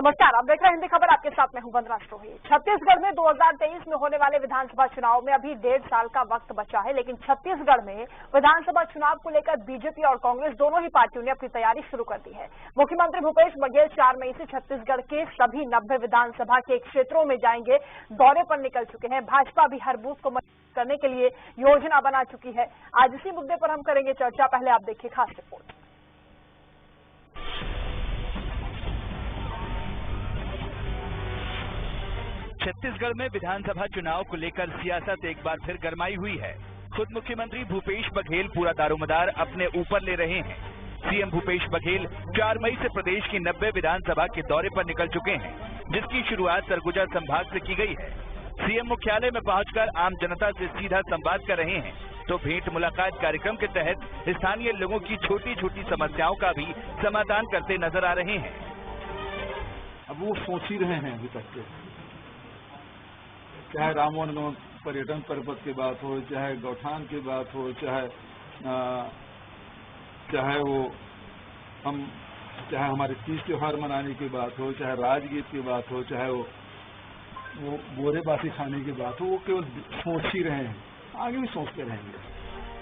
नमस्कार, आप देख रहे हैं हिंदी खबर। आपके साथ मैं हूं वंदना स्टोही। छत्तीसगढ़ में 2023 में होने वाले विधानसभा चुनाव में अभी 1.5 साल का वक्त बचा है, लेकिन छत्तीसगढ़ में विधानसभा चुनाव को लेकर बीजेपी और कांग्रेस दोनों ही पार्टियों ने अपनी तैयारी शुरू कर दी है। मुख्यमंत्री भूपेश बघेल 4 मई से छत्तीसगढ़ के सभी 90 विधानसभा के क्षेत्रों में जाएंगे, दौरे पर निकल चुके हैं। भाजपा भी हर बूथ को मजबूत करने के लिए योजना बना चुकी है। आज इसी मुद्दे पर हम करेंगे चर्चा। पहले आप देखिए खास रिपोर्ट। छत्तीसगढ़ में विधानसभा चुनाव को लेकर सियासत एक बार फिर गरमाई हुई है। खुद मुख्यमंत्री भूपेश बघेल पूरा दारोमदार अपने ऊपर ले रहे हैं। सीएम भूपेश बघेल 4 मई से प्रदेश की 90 विधानसभा के दौरे पर निकल चुके हैं, जिसकी शुरुआत सरगुजा संभाग से की गई है। सीएम मुख्यालय में पहुंचकर आम जनता से सीधा संवाद कर रहे हैं, तो भेंट मुलाकात कार्यक्रम के तहत स्थानीय लोगों की छोटी छोटी समस्याओं का भी समाधान करते नजर आ रहे हैं। अब वो सोच ही रहे हैं अभी तक के, चाहे राम वनगमन पर्यटन पर्वत की बात हो, चाहे गौठान की बात हो, चाहे हमारे तीज त्योहार मनाने की बात हो, चाहे राजगीत की बात हो, चाहे वो बोरे बासी खाने की बात हो, वो केवल सोच ही रहे हैं, आगे भी सोचते रहेंगे।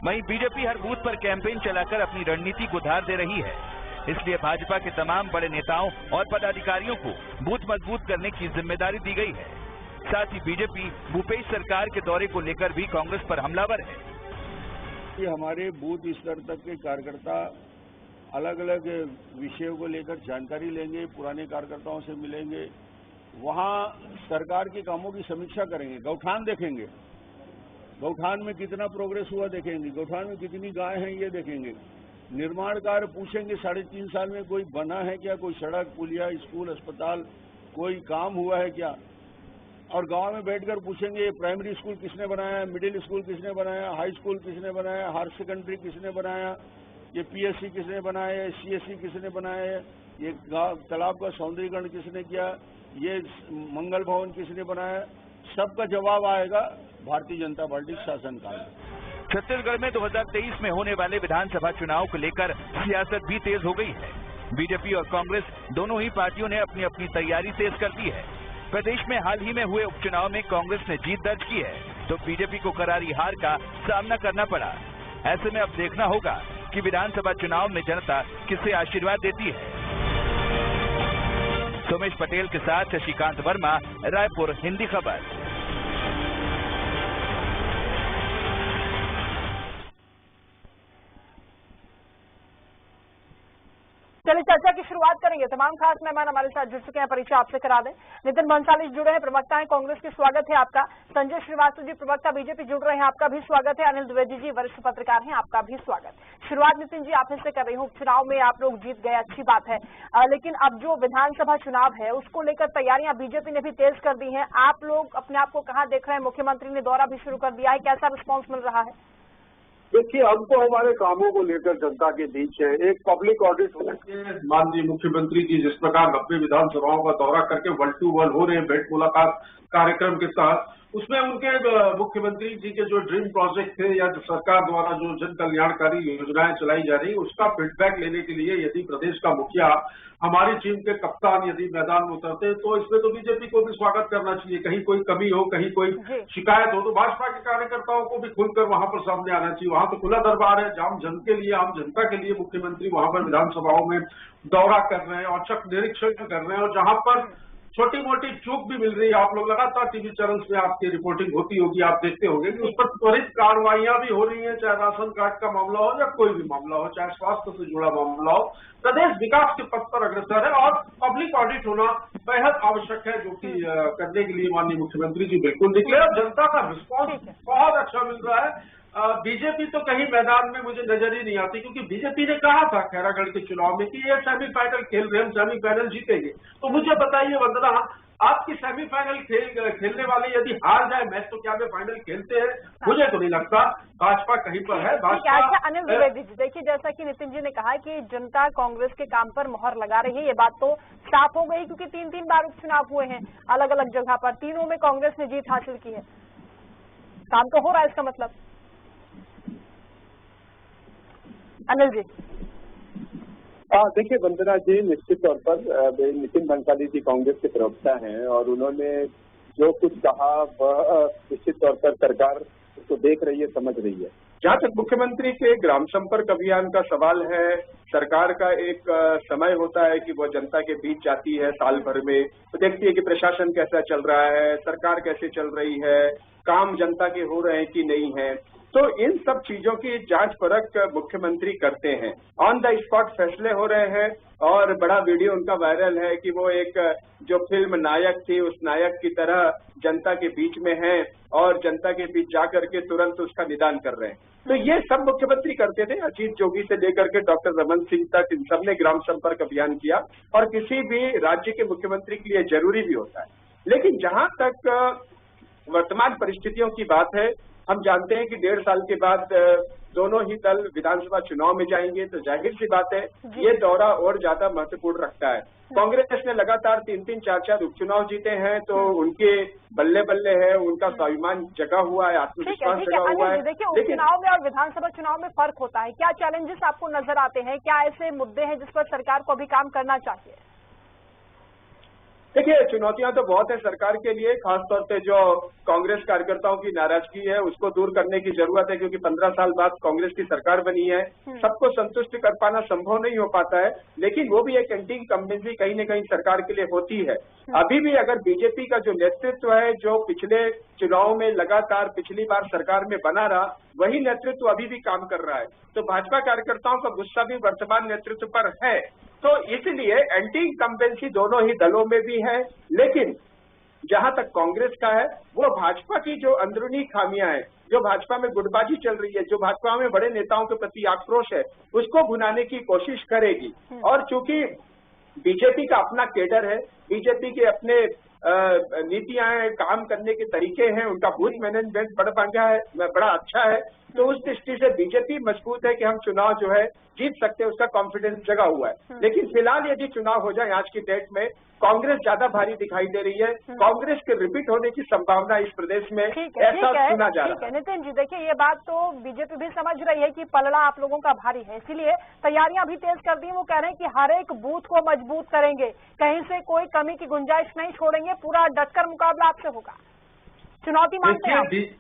वहीं बीजेपी हर बूथ पर कैंपेन चलाकर अपनी रणनीति को धार दे रही है। इसलिए भाजपा के तमाम बड़े नेताओं और पदाधिकारियों को बूथ मजबूत करने की जिम्मेदारी दी गई है। साथ ही बीजेपी भूपेश सरकार के दौरे को लेकर भी कांग्रेस पर हमलावर है। कि हमारे बूथ स्तर तक के कार्यकर्ता अलग अलग विषयों को लेकर जानकारी लेंगे, पुराने कार्यकर्ताओं से मिलेंगे, वहां सरकार के कामों की समीक्षा करेंगे, गौठान देखेंगे, गौठान में कितना प्रोग्रेस हुआ देखेंगे, गौठान में कितनी गाय हैं ये देखेंगे, निर्माण कार्य पूछेंगे 3.5 साल में कोई बना है क्या, कोई सड़क पुलिया स्कूल अस्पताल कोई काम हुआ है क्या, और गांव में बैठकर पूछेंगे प्राइमरी स्कूल किसने बनाया, मिडिल स्कूल किसने बनाया, हाई स्कूल किसने बनाया, हायर सेकेंडरी किसने बनाया, ये पीएससी किसने बनाया, सीएससी किसने बनाया, ये तालाब का सौंदर्यीकरण किसने किया, ये मंगल भवन किसने बनाया, सबका जवाब आएगा भारतीय जनता पार्टी शासनकाल में। छत्तीसगढ़ में 2023 में होने वाले विधानसभा चुनाव को लेकर सियासत भी तेज हो गई है। बीजेपी और कांग्रेस दोनों ही पार्टियों ने अपनी अपनी तैयारी तेज कर दी है। प्रदेश में हाल ही में हुए उपचुनाव में कांग्रेस ने जीत दर्ज की है, तो बीजेपी को करारी हार का सामना करना पड़ा। ऐसे में अब देखना होगा कि विधानसभा चुनाव में जनता किसे आशीर्वाद देती है। सोमेश पटेल के साथ शशिकांत वर्मा, रायपुर, हिंदी खबर। चलिए चर्चा की शुरुआत करेंगे। तमाम खास मेहमान हमारे साथ जुड़ चुके हैं, परिचय आपसे करा दें। नितिन भंसाली जुड़े हैं, प्रवक्ता हैं कांग्रेस के, स्वागत है आपका। संजय श्रीवास्तव जी, प्रवक्ता बीजेपी, जुड़ रहे हैं, आपका भी स्वागत है। अनिल द्विवेदी जी, वरिष्ठ पत्रकार हैं, आपका भी स्वागत। शुरुआत नितिन जी आप से कर रही हूँ। उपचुनाव में आप लोग जीत गए, अच्छी बात है, लेकिन अब जो विधानसभा चुनाव है उसको लेकर तैयारियां बीजेपी ने भी तेज कर दी है। आप लोग अपने आप को कहाँ देख रहे हैं? मुख्यमंत्री ने दौरा भी शुरू कर दिया है, कैसा रिस्पॉन्स मिल रहा है? देखिए, हम तो हमारे कामों को लेकर जनता के बीच है। एक पब्लिक ऑडिट माननीय मुख्यमंत्री जी जिस प्रकार 90 विधानसभाओं का दौरा करके 1 to 1 हो रहे हैं भेंट मुलाकात कार्यक्रम के साथ, उसमें उनके मुख्यमंत्री जी के जो ड्रीम प्रोजेक्ट थे या जो सरकार द्वारा जो जन कल्याणकारी योजनाएं चलाई जा रही, उसका फीडबैक लेने के लिए यदि प्रदेश का मुखिया, हमारी टीम के कप्तान यदि मैदान में उतरते तो इसमें तो बीजेपी को भी स्वागत करना चाहिए। कहीं कोई कमी हो, कहीं कोई शिकायत हो तो भाजपा के कार्यकर्ताओं को भी खुलकर वहां पर सामने आना चाहिए। वहां तो खुला दरबार है, आम जन के लिए, आम जनता के लिए मुख्यमंत्री वहां पर विधानसभाओं में दौरा कर रहे हैं, औचक निरीक्षण कर रहे हैं, और जहां पर छोटी मोटी चूक भी मिल रही है, आप लोग लगातार टीवी चैनल्स में आपकी रिपोर्टिंग होती होगी, आप देखते होंगे कि उस पर त्वरित कार्रवाइयां भी हो रही हैं, चाहे राशन कार्ड का मामला हो या कोई भी मामला हो, चाहे स्वास्थ्य से जुड़ा मामला हो। प्रदेश विकास के पथ पर अग्रसर है और पब्लिक ऑडिट होना बेहद आवश्यक है, जो कि करने के लिए माननीय मुख्यमंत्री जी बिल्कुल निकले, और जनता का रिस्पॉन्स बहुत अच्छा मिल रहा है। बीजेपी तो कहीं मैदान में मुझे नजर ही नहीं आती, क्योंकि बीजेपी ने कहा था खैरागढ़ के चुनाव में कि ये सेमीफाइनल खेल रहे हैं, हम सेमीफाइनल जीतेंगे। तो मुझे बताइए वंदना, आपकी सेमीफाइनल खेलने वाले यदि हार जाए मैच तो क्या वे फाइनल खेलते हैं? मुझे तो नहीं लगता। भाजपा कहीं पर है। भाजपा। अच्छा अनिल द्विवेदी जी, देखिए जैसा कि नितिन जी ने कहा कि जनता कांग्रेस के काम पर मोहर लगा रही है, ये बात तो साफ हो गई, क्योंकि 3-3 बार उपचुनाव हुए हैं अलग अलग जगह पर, तीनों में कांग्रेस ने जीत हासिल की है। काम तो हो रहा है इसका मतलब। अनिल जी देखिए वंदना जी, निश्चित तौर पर नितिन भंसाली जी कांग्रेस के प्रवक्ता हैं और उन्होंने जो कुछ कहा वह निश्चित तौर पर सरकार उसको देख रही है, समझ रही है। जहाँ तक मुख्यमंत्री के ग्राम संपर्क अभियान का सवाल है, सरकार का एक समय होता है कि वह जनता के बीच जाती है साल भर में, तो देखती है कि प्रशासन कैसा चल रहा है, सरकार कैसे चल रही है, काम जनता के हो रहे हैं कि नहीं है। तो इन सब चीजों की जांच परख मुख्यमंत्री करते हैं। ऑन द स्पॉट फैसले हो रहे हैं और बड़ा वीडियो उनका वायरल है कि वो एक जो फिल्म नायक थी उस नायक की तरह जनता के बीच में है और जनता के बीच जाकर के तुरंत उसका निदान कर रहे हैं। तो ये सब मुख्यमंत्री करते थे, अजीत जोगी से लेकर के डॉक्टर रमन सिंह तक, इन सब ने ग्राम संपर्क अभियान किया और किसी भी राज्य के मुख्यमंत्री के लिए जरूरी भी होता है। लेकिन जहां तक वर्तमान परिस्थितियों की बात है, हम जानते हैं कि 1.5 साल के बाद दोनों ही दल विधानसभा चुनाव में जाएंगे, तो जाहिर सी बात है ये दौरा और ज्यादा महत्वपूर्ण रखता है। कांग्रेस ने लगातार 3-3, 4-4 उपचुनाव जीते हैं, तो उनके बल्ले बल्ले है, उनका स्वाभिमान जगा हुआ है, आत्मविश्वास जगा हुआ है। देखिए, उपचुनाव में और विधानसभा चुनाव में फर्क होता है, क्या चैलेंजेस आपको नजर आते हैं, क्या ऐसे मुद्दे हैं जिस पर सरकार को अभी काम करना चाहिए? देखिए, चुनौतियां तो बहुत है सरकार के लिए, खासतौर पे जो कांग्रेस कार्यकर्ताओं की नाराजगी है उसको दूर करने की जरूरत है, क्योंकि 15 साल बाद कांग्रेस की सरकार बनी है। सबको संतुष्ट कर पाना संभव नहीं हो पाता है, लेकिन वो भी एक एंटी इनकम्बेंसी कहीं न कहीं सरकार के लिए होती है। अभी भी अगर बीजेपी का जो नेतृत्व है, जो पिछले चुनाव में लगातार पिछली बार सरकार में बना रहा, वही नेतृत्व अभी भी काम कर रहा है, तो भाजपा कार्यकर्ताओं का गुस्सा भी वर्तमान नेतृत्व पर है। तो इसलिए एंटी इनकम्बेंसी दोनों ही दलों में भी है, लेकिन जहां तक कांग्रेस का है, वो भाजपा की जो अंदरूनी खामियां हैं, जो भाजपा में गुटबाजी चल रही है, जो भाजपा में बड़े नेताओं के प्रति आक्रोश है, उसको भुनाने की कोशिश करेगी। और चूंकि बीजेपी का अपना केडर है, बीजेपी के अपने नीतियां हैं, काम करने के तरीके हैं, उनका बूथ मैनेजमेंट बड़ा अच्छा है, तो उस दृष्टि से बीजेपी मजबूत है कि हम चुनाव जो है जीत सकते हैं, उसका कॉन्फिडेंस जगा हुआ है। लेकिन फिलहाल यदि चुनाव हो जाए आज की डेट में, कांग्रेस ज्यादा भारी दिखाई दे रही है, कांग्रेस के रिपीट होने की संभावना इस प्रदेश में ऐसा सुना जा रहा है। नितिन जी, देखिए ये बात तो बीजेपी भी समझ रही है कि पलड़ा आप लोगों का भारी है, इसीलिए तैयारियां भी तेज कर दी है। वो कह रहे हैं कि हर एक बूथ को मजबूत करेंगे, कहीं से कोई कमी की गुंजाइश नहीं छोड़ेंगे, पूरा डटकर मुकाबला आपसे होगा। चुनौती मानते हैं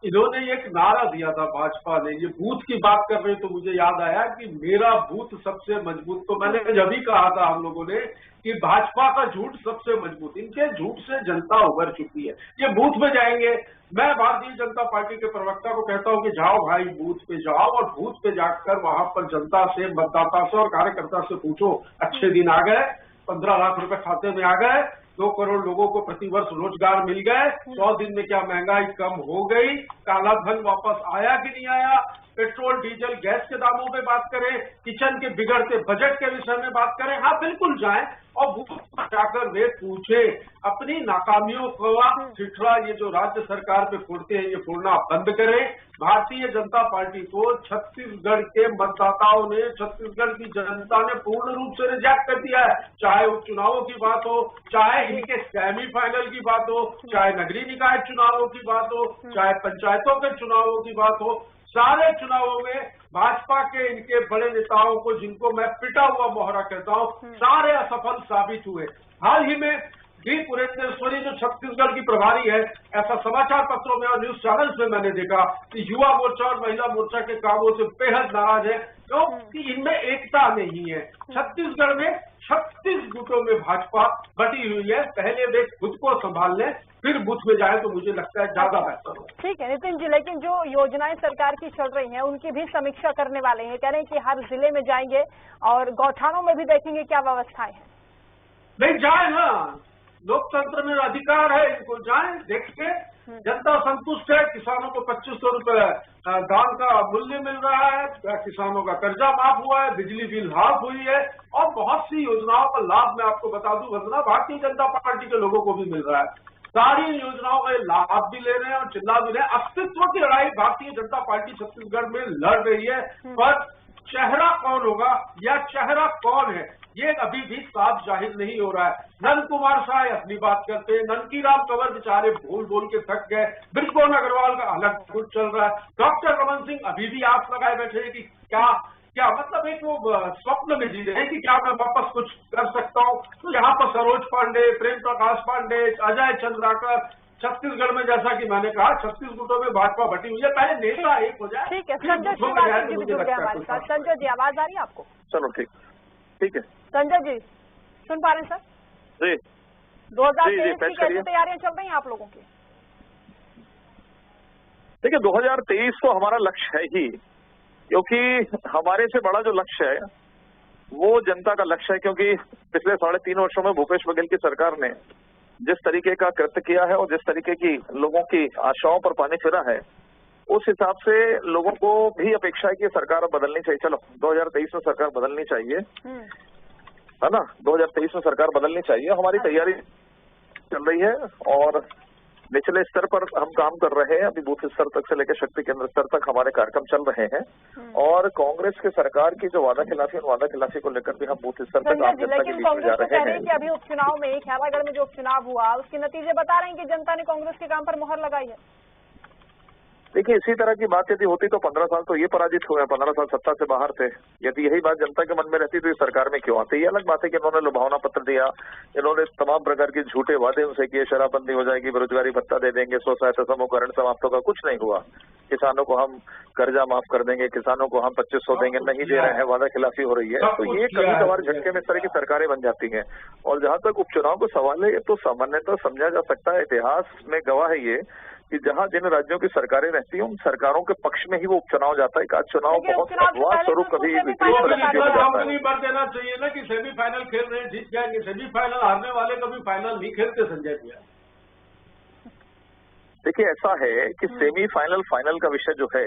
इन्होंने एक नारा दिया था भाजपा ने, ये बूथ की बात कर रहे तो मुझे याद आया कि मेरा बूथ सबसे मजबूत। तो मैंने जब ही कहा था हम लोगों ने कि भाजपा का झूठ सबसे मजबूत, इनके झूठ से जनता उभर चुकी है। ये बूथ में जाएंगे, मैं भारतीय जनता पार्टी के प्रवक्ता को कहता हूं कि जाओ भाई बूथ पे जाओ और बूथ पे जाकर वहां पर जनता से, मतदाता से और कार्यकर्ता से पूछो, अच्छे दिन आ गए, 15 लाख रुपए खाते में आ गए, 2 करोड़ लोगों को प्रतिवर्ष रोजगार मिल गए, 100 दिन में क्या महंगाई कम हो गई, काला धन वापस आया कि नहीं आया, पेट्रोल डीजल गैस के दामों पे बात करें, किचन के बिगड़ते बजट के विषय में बात करें। हाँ बिल्कुल जाएं और बूथ पर जाकर वे पूछे, अपनी नाकामियों को ठिठुरा ये जो राज्य सरकार पे फोड़ते हैं ये फोड़ना बंद करें। भारतीय जनता पार्टी को छत्तीसगढ़ के मतदाताओं ने, छत्तीसगढ़ की जनता ने पूर्ण रूप से रिजेक्ट कर दिया है, चाहे उपचुनावों की बात हो, चाहे इनके सेमीफाइनल की बात हो, चाहे नगरीय निकाय चुनावों की बात हो, चाहे पंचायतों के चुनावों की बात हो। सारे चुनावों में भाजपा के इनके बड़े नेताओं को, जिनको मैं पिटा हुआ मोहरा कहता हूं, सारे असफल साबित हुए। हाल ही में डी पुरेंद्रेश्वरी जो छत्तीसगढ़ की प्रभारी है, ऐसा समाचार पत्रों में और न्यूज चैनल्स में मैंने देखा कि युवा मोर्चा और महिला मोर्चा के कामों से बेहद नाराज है, क्योंकि इनमें एकता नहीं है। छत्तीसगढ़ में 36 गुटों में भाजपा बटी हुई है, पहले वे खुद को संभाल लें फिर बूथ में जाए तो मुझे लगता है ज्यादा बेहतर हो। ठीक है नितिन जी, लेकिन जो योजनाएं सरकार की चल रही हैं उनकी भी समीक्षा करने वाले हैं, कह रहे हैं कि हर जिले में जाएंगे और गौठानों में भी देखेंगे क्या व्यवस्थाएं हैं। नहीं जाए ना, लोकतंत्र में अधिकार है, इनको जाए देख के, जनता संतुष्ट है, किसानों को 2500 रुपए धान का मूल्य मिल रहा है, किसानों का कर्जा माफ हुआ है, बिजली बिल हाफ हुई है और बहुत सी योजनाओं का लाभ मैं आपको बता दूं वंदना, भारतीय जनता पार्टी के लोगों को भी मिल रहा है। सारी योजनाओं का लाभ भी ले रहे हैं और चिल्ला भी रहे हैं। अस्तित्व की लड़ाई भारतीय जनता पार्टी छत्तीसगढ़ में लड़ रही है, पर चेहरा कौन होगा या चेहरा कौन है ये अभी भी साफ जाहिर नहीं हो रहा है। नंद कुमार साय अपनी बात करते हैं, ननकी राम कंवर बेचारे बोल बोल के थक गए, बृजमोहन अग्रवाल का अलग गुट चल रहा है, डॉक्टर रमन सिंह अभी भी आस लगाए बैठे हैं कि क्या क्या मतलब एक वो स्वप्न में जी रहे हैं कि क्या मैं वापस कुछ कर सकता हूँ। तो यहाँ पर सरोज पांडे, प्रेम प्रकाश पांडे, अजय चंद्राकर, छत्तीसगढ़ में जैसा कि मैंने कहा 36 गुटों में भाजपा बटी हुई है। पहले नेता एक हो जाए। ठीक है, संजय श्रीवास्तव जी भी जुड़ गए हमारे साथ। संजय जी, आवाज आ रही है आपको? चलो ठीक है। संजय जी सुन पा रहे हैं सर? जी 2023 की कैसी तैयारियां चल रही हैं आप लोगों की? देखिए 2023 तो हमारा लक्ष्य है ही, क्योंकि हमारे से बड़ा जो लक्ष्य है वो जनता का लक्ष्य है। क्योंकि पिछले 3.5 वर्षों में भूपेश बघेल की सरकार ने जिस तरीके का कृत्य किया है और जिस तरीके की लोगों की आशाओं पर पानी फिरा है, उस हिसाब से लोगों को भी अपेक्षा है कि सरकार बदलनी चाहिए। चलो 2023 में सरकार बदलनी चाहिए, है ना। 2023 में सरकार बदलनी चाहिए। हमारी तैयारी चल रही है और निचले स्तर पर हम काम कर रहे हैं। अभी बूथ स्तर तक से लेकर शक्ति केंद्र स्तर तक हमारे कार्यक्रम चल रहे हैं और कांग्रेस के सरकार की जो वादा खिलाफी को लेकर भी हम बूथ स्तर तक आम जनता के बीच में जा रहे हैं। कि अभी उपचुनाव में खैरागढ़ में जो उपचुनाव हुआ उसके नतीजे बता रहे हैं कि जनता ने कांग्रेस के काम पर मुहर लगाई है। देखिए इसी तरह की बात यदि होती तो 15 साल तो ये पराजित हुए, 15 साल सत्ता से बाहर थे। यदि यही बात जनता के मन में रहती तो ये सरकार में क्यों आती। ये अलग बात है कि इन्होंने लुभावना पत्र दिया, इन्होंने तमाम प्रकार के झूठे वादे उनसे किए, शराबबंदी हो जाएगी, बेरोजगारी भत्ता दे देंगे, स्व सहायता समूह का ऋण समाप्त होगा, कुछ नहीं हुआ। किसानों को हम कर्जा माफ कर देंगे, किसानों को हम 2500 देंगे, नहीं दे रहे हैं, वादा खिलाफी हो रही है। तो ये कभी कभार झटके में इस तरह की सरकारें बन जाती हैं। और जहां तक उपचुनाव का सवाल है, ये तो सामान्यतः समझा जा सकता है, इतिहास में गवाह है ये कि जहां जिन राज्यों की सरकारें रहती हैं उन सरकारों के पक्ष में ही वो उपचुनाव जाता है। का चुनाव बहुत अफवाह स्वरूप कभी विपरीत परिस्थितियों में जाता है। बात देना चाहिए ना कि सेमीफाइनल खेल रहे हैं, जीत जाएंगे। सेमीफाइनल हारने वाले कभी फाइनल नहीं खेलते संजय भैया। देखिए ऐसा है कि सेमीफाइनल फाइनल का विषय जो है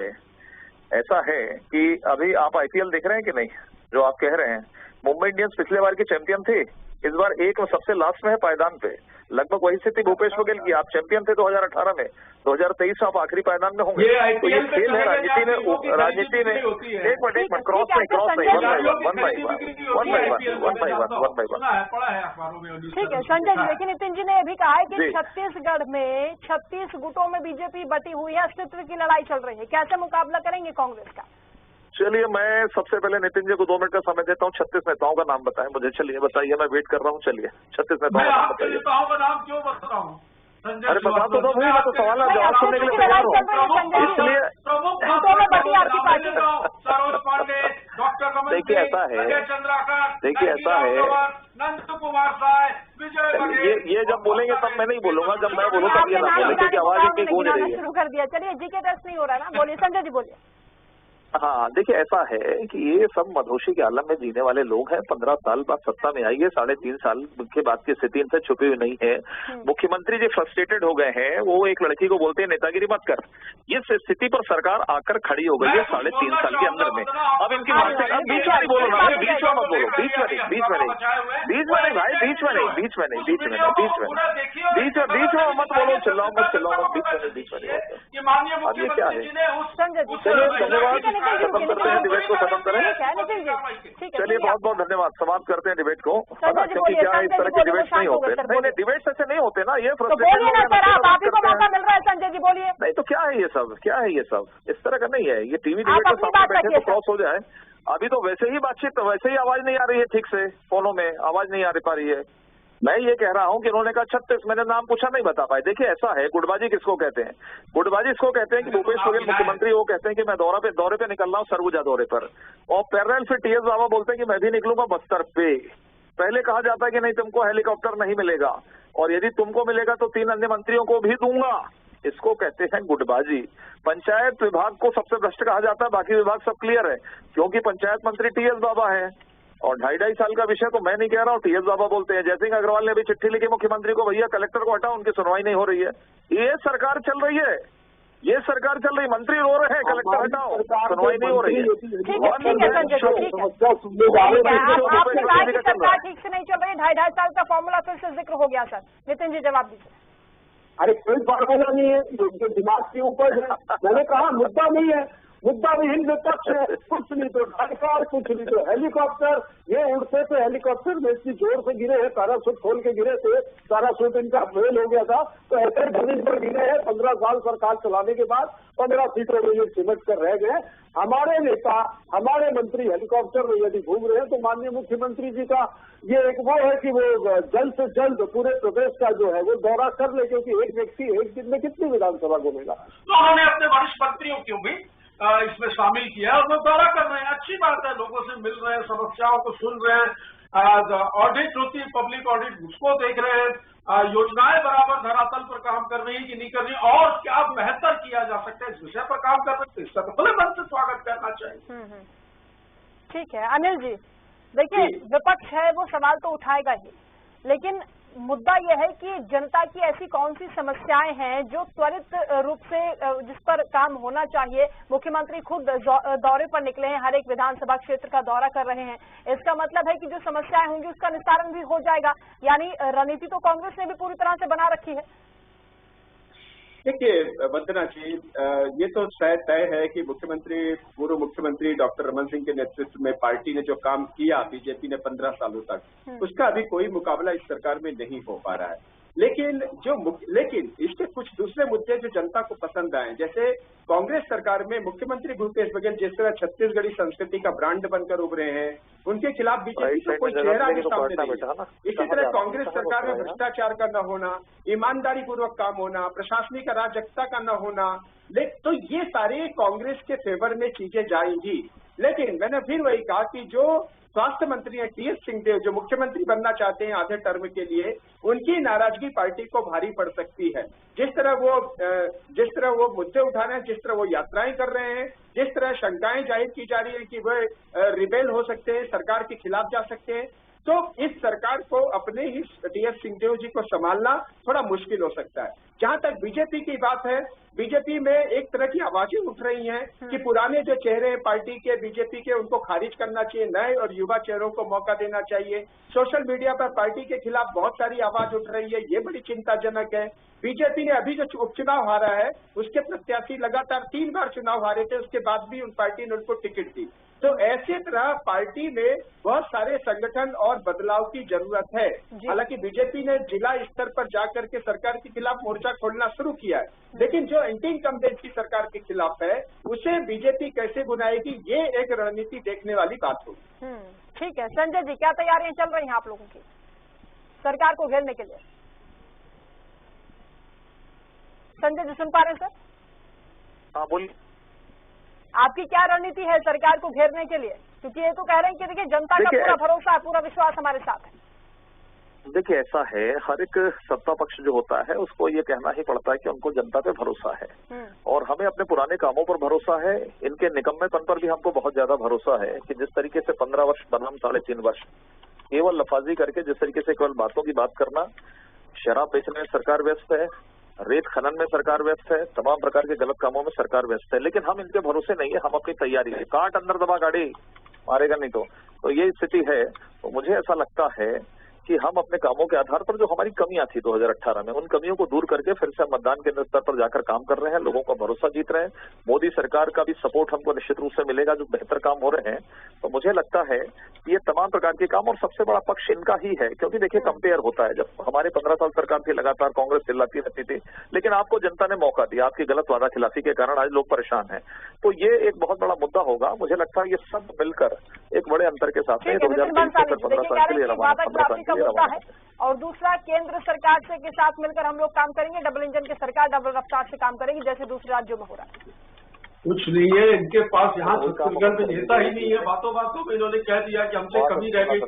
ऐसा है कि अभी आप आईपीएल देख रहे हैं कि नहीं, जो आप कह रहे हैं। मुंबई इंडियंस पिछले बार की चैंपियन थे, इस बार एक सबसे लास्ट में है पायदान पे। लगभग वही स्थिति भूपेश बघेल की, आप चैंपियन थे 2018 में, 2023 आप आखिरी पायदान में होंगे। तो ये खेल है राजनीति में एक मिनट क्रॉस नहीं वन बाई वन। ठीक है संजय जी, लेकिन नितिन जी ने भी कहा है कि छत्तीसगढ़ में 36 गुटों में बीजेपी बटी हुई है, अस्तित्व की लड़ाई चल रही है, कैसे मुकाबला करेंगे कांग्रेस का? चलिए मैं सबसे पहले नितिन जी को 2 मिनट का समय देता हूँ। 36 नेताओं का नाम बताएं मुझे। चलिए बताइए, मैं वेट कर रहा हूँ। चलिए 36 नेताओं का नाम बताइए। नेताओं का नाम क्यों बताऊं? अरे बता तो दो भाई, मैं तो सवाल का जवाब सुनने के लिए तैयार हूँ। इसलिए सरोज पांडे, डॉक्टर कमल, देखिए ऐसा है, देखिए ऐसा है, नंद कुमार साय, विजय ये जब बोलेंगे तब मैं नहीं बोलूंगा, जब मैं बोलूँ तब ये ना बोले, क्योंकि आवाज इनकी गूंज रही है। शुरू कर दिया। चलिए जीके टेस्ट नहीं हो रहा है ना, बोलिए संजय जी बोलिए। हाँ देखिए ऐसा है कि ये सब मधोशी के आलम में जीने वाले लोग हैं। 15 साल बाद सत्ता में आई है, 3.5 साल के बाद की स्थिति इनसे छुपी हुई नहीं है। मुख्यमंत्री जी फ्रस्ट्रेटेड हो गए हैं, वो एक लड़की को बोलते हैं नेतागिरी मत कर। ये स्थिति पर सरकार आकर खड़ी हो गई है 3.5 साल के अंदर में। अब इनकी मानसिक, अब बीच में नहीं बोलो ना, बीच में मत बोलो, बीच में नहीं भाई, बीच में नहीं, बीच में नहीं, बीच में मत बोलो, चिल्लाओ मत, बीच में नहीं। अब ये क्या है? चलिए धन्यवाद, खत्म करते हैं डिबेट को, खत्म करें। चलिए बहुत बहुत धन्यवाद, समाप्त करते हैं डिबेट को। क्योंकि क्या है, इस तरह के डिबेट्स नहीं होते। नहीं डिबेट्स ऐसे नहीं होते ना, ये फ्रस्ट्रेशन नहीं तो क्या है ये सब, क्या है ये सब, इस तरह का नहीं है। ये टीवी डिबेट के सामने बैठे तो क्रॉस हो जाए। अभी तो वैसे ही बातचीत, वैसे ही आवाज नहीं आ रही है ठीक से, फोनों में आवाज नहीं आ पा रही है। मैं ये कह रहा हूं कि उन्होंने कहा 36, मैंने नाम पूछा नहीं बता पाए। देखिए ऐसा है, गुटबाजी किसको कहते हैं? गुटबाजी इसको कहते हैं कि भूपेश बघेल मुख्यमंत्री वो कहते हैं कि मैं दौरे पे निकल रहा हूं, सरगुजा दौरे पर, और पैरेलल फिर टीएस बाबा बोलते हैं कि मैं भी निकलूंगा बस्तर पे। पहले कहा जाता है कि नहीं तुमको हेलीकॉप्टर नहीं मिलेगा, और यदि तुमको मिलेगा तो 3 अन्य मंत्रियों को भी दूंगा। इसको कहते हैं गुटबाजी। पंचायत विभाग को सबसे भ्रष्ट कहा जाता है, बाकी विभाग सब क्लियर है, क्योंकि पंचायत मंत्री टीएस बाबा है। और 2.5 साल का विषय तो मैं नहीं कह रहा हूँ, टीएस बाबा बोलते हैं। जयसिंह अग्रवाल ने भी चिट्ठी लिखी मुख्यमंत्री को, भैया कलेक्टर को हटाओ, उनकी सुनवाई नहीं हो रही है। ये सरकार चल रही है, ये सरकार चल रही, मंत्री रो रहे हैं कलेक्टर हटाओ, सुनवाई नहीं हो रही है। सरकार ठीक से नहीं चल रही, 2.5 साल का फॉर्मूला फिर से जिक्र हो गया सर। नितिन जी जवाब दीजिए। अरे कोई फॉर्मूला नहीं है, जो दिमाग के ऊपर है। मैंने कहा मुद्दा नहीं है, मुद्दा विहीन विपक्ष है, कुछ नहीं तो ढाका, कुछ नहीं तो हेलीकॉप्टर, ये उड़ते थे हेलीकॉप्टर में इतनी जोर से गिरे हैं, पैराशूट खोल के गिरे थे, पैराशूट इनका फेल हो गया था, तो ऐसे जमीन पर गिरे हैं। 15 साल सरकार चलाने के बाद 15 सीटों में ये सिमट कर रह गए। हमारे नेता, हमारे मंत्री हेलीकॉप्टर में यदि घूम रहे हैं तो माननीय मुख्यमंत्री जी का ये एक वो है कि वो जल्द से जल्द पूरे प्रदेश का जो है वो दौरा कर ले, क्योंकि एक व्यक्ति एक दिन में कितनी विधानसभा घूमेगा। तो उन्होंने अपने वरिष्ठ मंत्रियों को भी इसमें शामिल किया और वो दौरा कर रहे हैं। अच्छी बात है, लोगों से मिल रहे हैं, समस्याओं को सुन रहे हैं, ऑडिट होती है, पब्लिक ऑडिट, उसको देख रहे हैं, योजनाएं बराबर धरातल पर काम कर रही है कि नहीं कर रही, और क्या बेहतर किया जा सकता है इस विषय पर काम कर रहे हैं। इसका तो खुले मन से स्वागत करना चाहिए। ठीक है अनिल जी, देखिए विपक्ष है वो सवाल तो उठाएगा ही, लेकिन मुद्दा यह है कि जनता की ऐसी कौन सी समस्याएं हैं जो त्वरित रूप से जिस पर काम होना चाहिए। मुख्यमंत्री खुद दौरे पर निकले हैं, हर एक विधानसभा क्षेत्र का दौरा कर रहे हैं। इसका मतलब है कि जो समस्याएं होंगी उसका निस्तारण भी हो जाएगा, यानी रणनीति तो कांग्रेस ने भी पूरी तरह से बना रखी है। देखिए वंदना जी, ये तो शायद तय है कि मुख्यमंत्री, पूर्व मुख्यमंत्री डॉक्टर रमन सिंह के नेतृत्व में पार्टी ने जो काम किया बीजेपी ने 15 सालों तक, उसका अभी कोई मुकाबला इस सरकार में नहीं हो पा रहा है। लेकिन इसके कुछ दूसरे मुद्दे जो जनता को पसंद आए, जैसे कांग्रेस सरकार में मुख्यमंत्री भूपेश बघेल जिस तरह छत्तीसगढ़ी संस्कृति का ब्रांड बनकर उभरे हैं, उनके खिलाफ बीजेपी को कोई चेहरा भी सामने नहीं है। इसी तरह कांग्रेस सरकार में भ्रष्टाचार का न होना, ईमानदारी पूर्वक काम होना, प्रशासनिक अराजकता का न होना, तो ये सारे कांग्रेस के फेवर में चीजें जाएंगी। लेकिन मैंने फिर वही कहा कि जो स्वास्थ्य मंत्री हैं टीएस सिंहदेव, जो मुख्यमंत्री बनना चाहते हैं आधे टर्म के लिए, उनकी नाराजगी पार्टी को भारी पड़ सकती है। जिस तरह वो मुद्दे उठा रहे हैं, जिस तरह वो यात्राएं कर रहे हैं, जिस तरह शंकाएं जाहिर की जा रही है कि वह रिबेल हो सकते हैं, सरकार के खिलाफ जा सकते हैं, तो इस सरकार को अपने ही टीएस सिंहदेव जी को संभालना थोड़ा मुश्किल हो सकता है। जहां तक बीजेपी की बात है, बीजेपी में एक तरह की आवाजें उठ रही हैं कि पुराने जो चेहरे हैं पार्टी के, बीजेपी के, उनको खारिज करना चाहिए, नए और युवा चेहरों को मौका देना चाहिए। सोशल मीडिया पर पार्टी के खिलाफ बहुत सारी आवाज उठ रही है, ये बड़ी चिंताजनक है। बीजेपी ने अभी जो उपचुनाव हारा है, उसके प्रत्याशी लगातार 3 बार चुनाव हारे थे, उसके बाद भी उन पार्टी ने उनको टिकट दी। तो ऐसे तरह पार्टी में बहुत सारे संगठन और बदलाव की जरूरत है। हालांकि बीजेपी ने जिला स्तर पर जाकर के सरकार के खिलाफ मोर्चा खोलना शुरू किया है, लेकिन जो एंटी इनकम्बेंसी सरकार के खिलाफ है उसे बीजेपी कैसे बुनाएगी, ये एक रणनीति देखने वाली बात होगी। ठीक है संजय जी, क्या तैयारियां चल रही हैं आप लोगों की सरकार को घेरने के लिए? संजय जी सुन पा रहे हैं सर? हाँ बोलिए। आपकी क्या रणनीति है सरकार को घेरने के लिए? क्योंकि ये तो कह रहे हैं कि देखिए जनता का पूरा भरोसा है, पूरा विश्वास हमारे साथ है। देखिए ऐसा है, हर एक सत्ता पक्ष जो होता है उसको ये कहना ही पड़ता है कि उनको जनता पे भरोसा है, और हमें अपने पुराने कामों पर भरोसा है। इनके निकम्मेपन पर भी हमको बहुत ज्यादा भरोसा है कि जिस तरीके से 15 वर्ष बनाम 3.5 वर्ष केवल लफाजी करके, जिस तरीके से केवल बातों की बात करना, शराब बेचने में सरकार व्यस्त है, रेत खनन में सरकार व्यस्त है, तमाम प्रकार के गलत कामों में सरकार व्यस्त है, लेकिन हम इनके भरोसे नहीं है। हम अपनी तैयारी है, काट अंदर दबा गाड़ी मारेगा नहीं तो ये स्थिति है। तो मुझे ऐसा लगता है कि हम अपने कामों के आधार पर जो हमारी कमियां थी 2018 में, उन कमियों को दूर करके फिर से मतदान केंद्र स्तर पर जाकर काम कर रहे हैं, लोगों का भरोसा जीत रहे हैं। मोदी सरकार का भी सपोर्ट हमको निश्चित रूप से मिलेगा, जो बेहतर काम हो रहे हैं। तो मुझे लगता है कि ये तमाम प्रकार के काम, और सबसे बड़ा पक्ष इनका ही है, क्योंकि देखिए कंपेयर होता है। जब हमारे 15 साल सरकार थी, लगातार कांग्रेस चिल्लाती रहती थी, लेकिन आपको जनता ने मौका दिया, आपकी गलत वादा खिलाफी के कारण आज लोग परेशान हैं। तो ये एक बहुत बड़ा मुद्दा होगा। मुझे लगता है ये सब मिलकर एक बड़े अंतर के साथ 2023 से 15 साल के लिए रवाना है। और दूसरा, केंद्र सरकार से के साथ मिलकर हम लोग काम करेंगे, डबल इंजन की सरकार डबल रफ्तार से काम करेगी, जैसे दूसरे राज्यों में हो रहा है। कुछ नहीं है इनके पास, यहाँ छत्तीसगढ़ में नेता ही नहीं है। बातों बातों में इन्होंने कह दिया कि हमसे कमी रह गई थी,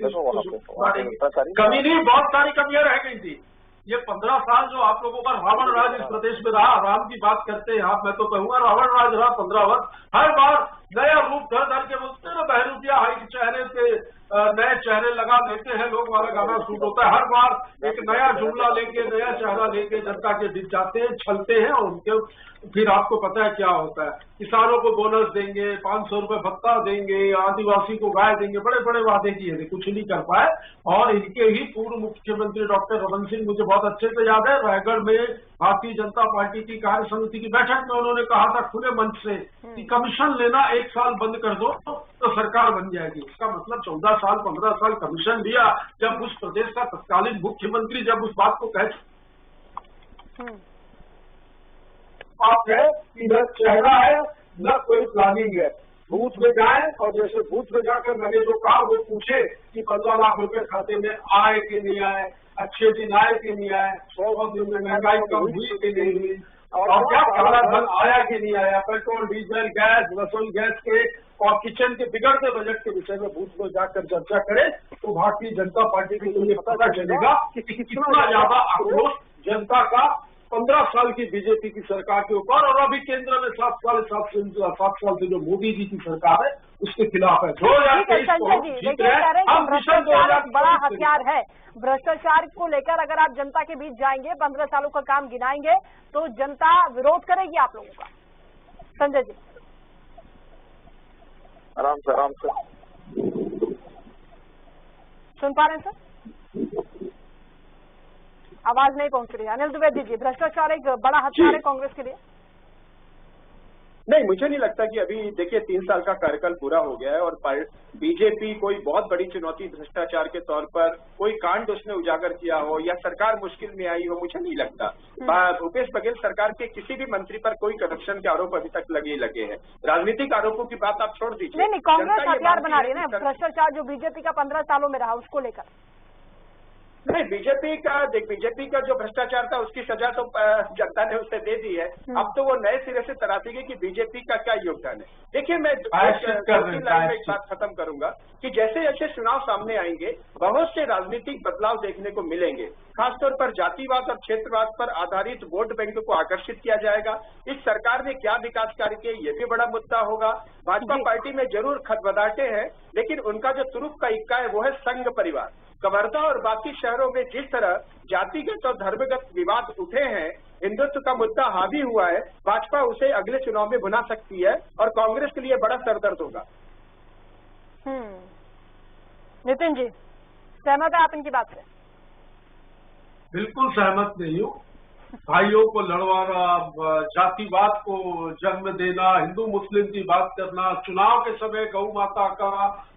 कमी नहीं, बहुत सारी कमियां रह गई थी। ये 15 साल जो आप लोगों का रावण राज इस प्रदेश में रहा, राम की बात करते हैं आप, मैं तो कहूंगा रावण राज रहा 15 वर्ष। हर बार नया रूप धर धर के बोलते हैं ना, बहरूपिया हाई के चेहरे पे नए चेहरे लगा लेते हैं लोग वाला गाना शूट होता है। हर बार एक नया जुमला लेके, नया चेहरा लेके जनता के बीच जाते हैं, छलते हैं और उनके फिर आपको पता है क्या होता है। किसानों को बोनस देंगे, 500 रुपए भत्ता देंगे, आदिवासी को गाय देंगे, बड़े बड़े वादे किए थे, कुछ नहीं कर पाए। और इनके ही पूर्व मुख्यमंत्री डॉक्टर रमन सिंह, मुझे बहुत अच्छे से याद है, रायगढ़ में भारतीय जनता पार्टी की कार्य समिति की बैठक में उन्होंने कहा था खुले मंच से कि कमीशन लेना 1 साल बंद कर दो तो सरकार बन जाएगी। इसका मतलब 14 साल 15 साल कमीशन दिया। जब उस प्रदेश का तत्कालीन मुख्यमंत्री जब उस बात को कहे बात है कि न चेहरा है न कोई प्लानिंग है। बूथ में जाए और जैसे बूथ में जाकर मैंने जो कहा वो पूछे कि 15 लाख रुपए खाते में आए कि नहीं आए, अच्छे दिन आए कि नहीं आए, 100 दिन में महंगाई कम हुई कि नहीं हुई, और क्या काला धन आया कि नहीं आया, पेट्रोल डीजल गैस रसोई गैस के और किचन के बिगड़ते बजट के विषय में बूथ में जाकर चर्चा करें तो भारतीय जनता पार्टी के लिए पता चलेगा कि कितना ज्यादा आक्रोश जनता का 15 साल की बीजेपी की सरकार के ऊपर और अभी केंद्र में 7 साल से जो मोदी जी की सरकार है उसके खिलाफ है। 2023 बड़ा हथियार है भ्रष्टाचार को लेकर। अगर आप जनता के बीच जाएंगे, 15 सालों का काम गिनाएंगे तो जनता विरोध करेगी आप लोगों का। संजय जी आराम से सुन पा रहे हैं सर? आवाज नहीं पहुंच रही। अनिल द्विवेदी जी, भ्रष्टाचार एक बड़ा हथियार है कांग्रेस के लिए? नहीं, मुझे नहीं लगता कि अभी देखिए 3 साल का कार्यकाल पूरा हो गया है और बीजेपी कोई बहुत बड़ी चुनौती भ्रष्टाचार के तौर पर कोई कांड उसने उजागर किया हो या सरकार मुश्किल में आई हो, मुझे नहीं लगता। भूपेश बघेल सरकार के किसी भी मंत्री पर कोई करप्शन के आरोप अभी तक लगे हैं। राजनीतिक आरोपों की बात आप छोड़ दीजिए। नहीं, कांग्रेस हथियार बना रही है ना भ्रष्टाचार जो बीजेपी का 15 सालों में रहा, उसको लेकर। नहीं, बीजेपी का जो भ्रष्टाचार था उसकी सजा तो जनता ने उसे दे दी है। अब तो वो नए सिरे से तराशेगी कि बीजेपी का क्या योगदान है। देखिए, मैं 2-3 लाइन में एक बात खत्म करूंगा कि जैसे जैसे चुनाव सामने आएंगे बहुत से राजनीतिक बदलाव देखने को मिलेंगे। खासतौर पर जातिवाद और क्षेत्रवाद पर आधारित वोट बैंक को आकर्षित किया जाएगा। इस सरकार ने क्या विकास कार्य किए ये भी बड़ा मुद्दा होगा। भाजपा पार्टी में जरूर खटबदाहटें हैं, लेकिन उनका जो तुरुप का इक्का है वो है संघ परिवार। कवर्धा और बाकी शहरों में जिस तरह जातिगत और धर्मगत विवाद उठे हैं, हिंदुत्व का मुद्दा हावी हुआ है, भाजपा उसे अगले चुनाव में बुना सकती है और कांग्रेस के लिए बड़ा सरदर्द होगा। नितिन जी, सहमत है आप इनकी बात से? बिल्कुल सहमत नहीं हूँ। भाइयों को लड़वाना, जातिवाद को जन्म देना, हिंदू मुस्लिम की बात करना, चुनाव के समय गौ माता का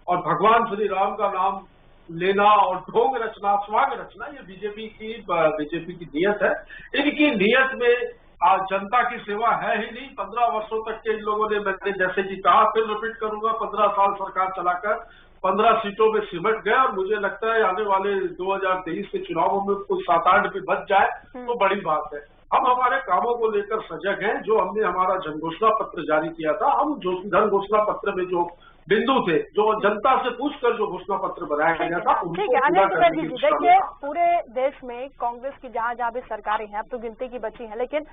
और भगवान श्री राम का नाम लेना और ढोंग रचना, स्वाग रचना, ये बीजेपी की नीयत है। इनकी नीयत में आज जनता की सेवा है ही नहीं। 15 वर्षों तक के इन लोगों ने, मैंने जैसे कि कहा, फिर रिपीट करूंगा, 15 साल सरकार चलाकर 15 सीटों में सिमट गए और मुझे लगता है आने वाले 2023 के चुनावों में कुछ 7-8 भी बच जाए तो बड़ी बात है। हम हमारे कामों को लेकर सजग हैं। जो हमने हमारा जनघोषणा पत्र जारी किया था, हम जो जनघोषणा पत्र में जो बिंदु थे, जो जनता से पूछकर जो घोषणा पत्र बनाया गया था, ठीक है। अनिल द्विवेदी जी, देखिए पूरे देश में कांग्रेस की जहां भी सरकारें हैं, अब तो गिनती की बची है, लेकिन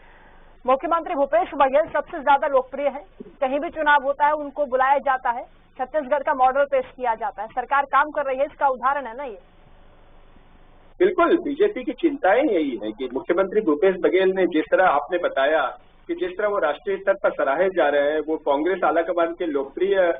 मुख्यमंत्री भूपेश बघेल सबसे ज्यादा लोकप्रिय है। कहीं भी चुनाव होता है उनको बुलाया जाता है, छत्तीसगढ़ का मॉडल पेश किया जाता है। सरकार काम कर रही है, इसका उदाहरण है ना ये। बिल्कुल, बीजेपी की चिंताएं यही है कि मुख्यमंत्री भूपेश बघेल ने जिस तरह आपने बताया कि जिस तरह वो राष्ट्रीय स्तर पर सराहे जा रहे हैं, वो कांग्रेस आलाकमान के लोकप्रिय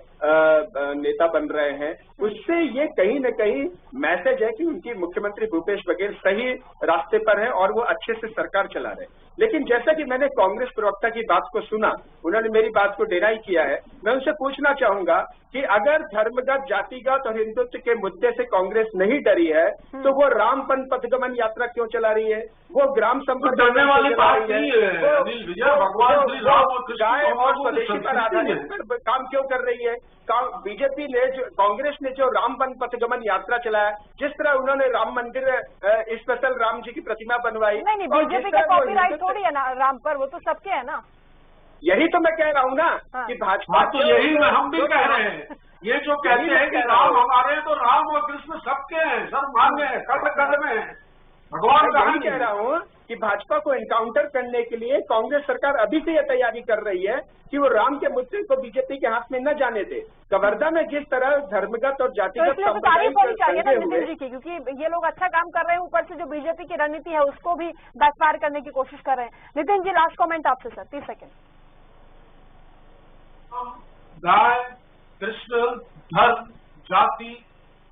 नेता बन रहे हैं, उससे ये कहीं न कहीं मैसेज है कि उनकी मुख्यमंत्री भूपेश बघेल सही रास्ते पर है और वो अच्छे से सरकार चला रहे हैं। लेकिन जैसा कि मैंने कांग्रेस प्रवक्ता की बात को सुना, उन्होंने मेरी बात को डिनाई किया है, मैं उनसे पूछना चाहूंगा कि अगर धर्मगत, जातिगत और हिंदुत्व के मुद्दे से कांग्रेस नहीं डरी है तो वो रामपन पथगमन यात्रा क्यों चला रही है? वो ग्राम संपर्क डरने वाली बात नहीं है। भगवान श्री राम और गाय और स्वदेशी पर आधारित काम क्यों कर रही है? बीजेपी ने कांग्रेस ने जो रामपन पथगमन यात्रा चलाया, जिस तरह उन्होंने राम मंदिर स्पेशल राम जी की प्रतिमा बनवाई, नहीं, बीजेपी का कॉपीराइट थोड़ी है ना राम पर, वो तो सबके है ना। यही तो मैं कह रहा हूँ ना कि भाजपा, तो यही हम भी कह रहे हैं। ये जो कहते हैं कि राम हमारे हैं, तो राम और कृष्ण सबके हैं, सब मान्य है, कल में है। भगवान मैं यही कह रहा हूँ कि भाजपा को एनकाउंटर करने के लिए कांग्रेस सरकार अभी से यह तैयारी कर रही है कि वो राम के मुद्दे को बीजेपी के हाथ में न जाने दे। कवर्धा में जिस तरह धर्मगत और जातिगत तारीफ होनी चाहिए ना नितिन जी की, क्योंकि ये लोग अच्छा काम कर रहे हैं, ऊपर से जो बीजेपी की रणनीति है उसको भी बैकफायर करने की कोशिश कर रहे हैं। नितिन जी, लास्ट कमेंट आपसे सर, 30 सेकेंड। गाय, कृष्ण, धर्म, जाति,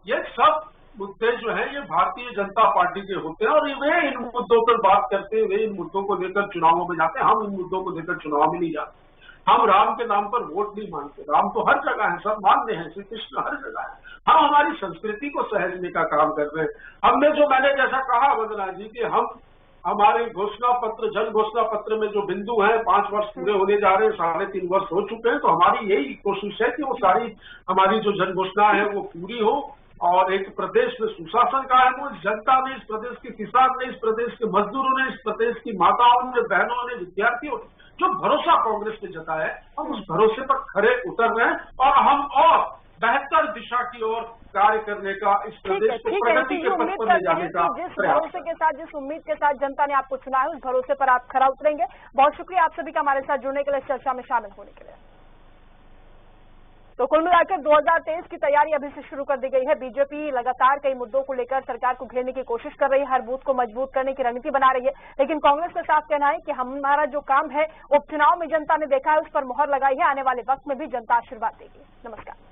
ये सब मुद्दे जो हैं ये भारतीय जनता पार्टी के होते हैं और वे इन मुद्दों पर बात करते हैं, वे इन मुद्दों को लेकर चुनावों में जाते हैं। हम इन मुद्दों को लेकर चुनाव में नहीं जाते। हम राम के नाम पर वोट नहीं मांगते। राम तो हर जगह है, सब मान्य है, श्री कृष्ण हर जगह है। हम हमारी संस्कृति को सहेजने का काम कर रहे हैं। हमने जो, मैंने जैसा कहा वंदना जी कि हम हमारे घोषणा पत्र, जन घोषणा पत्र में जो बिंदु है, 5 वर्ष पूरे होने जा रहे हैं, 3.5 वर्ष हो चुके हैं, तो हमारी यही कोशिश है कि वो सारी हमारी जो जन घोषणा है वो पूरी हो और एक प्रदेश में सुशासन कायम हो। जनता ने, इस प्रदेश के किसान ने, इस प्रदेश के मजदूरों ने, इस प्रदेश की माताओं ने, बहनों ने, विद्यार्थियों ने जो भरोसा कांग्रेस पे जताया है, हम उस भरोसे पर खरे उतर रहे हैं और हम और बेहतर दिशा की ओर कार्य करने का, इस प्रदेश को प्रगति के पथ पर ले जाने का जिस भरोसे के साथ, जिस उम्मीद के साथ जनता ने आपको चुना है, उस भरोसे पर आप खरा उतरेंगे। बहुत शुक्रिया आप सभी का हमारे साथ जुड़ने के लिए, चर्चा में शामिल होने के लिए। तो कुल मिलाकर 2023 की तैयारी अभी से शुरू कर दी गई है। बीजेपी लगातार कई मुद्दों को लेकर सरकार को घेरने की कोशिश कर रही है, हर बूथ को मजबूत करने की रणनीति बना रही है, लेकिन कांग्रेस का साफ कहना है कि हमारा जो काम है उपचुनाव में जनता ने देखा है, उस पर मुहर लगाई है, आने वाले वक्त में भी जनता आशीर्वाद देगी। नमस्कार।